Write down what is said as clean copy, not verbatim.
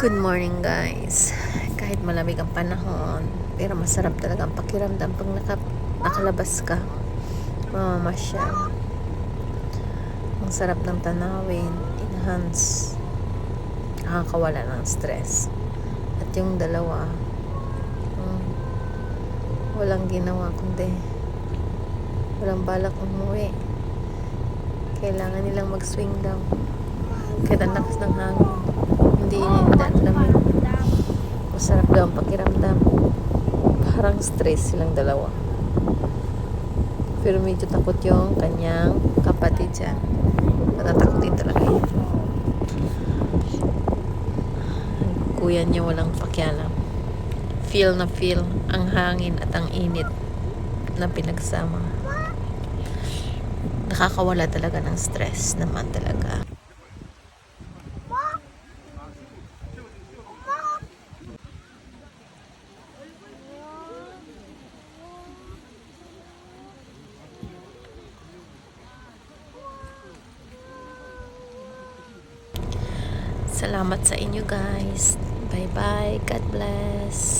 Good morning guys. Kahit malamig ang panahon, pero masarap talaga ang pakiramdam pag nakalabas ka. Mamamasyal. Ang sarap ng tanawin, enhance, nakakawala ng stress. At yung dalawa, walang ginawa kundi walang balak umuwi. Kailangan nilang mag-swing daw. Kahit ang lakas ng hangin, hindi inindan lamig. Masarap daw ang pakiramdam. Parang stress silang dalawa. Pero medyo takot yung kanyang kapatid dyan. Natatakot din talaga yun. Kuya niya walang pakialam. Feel na feel ang hangin at ang init na pinagsama. Nakakawala talaga ng stress naman talaga. Salamat sa inyo guys. Bye bye. God bless.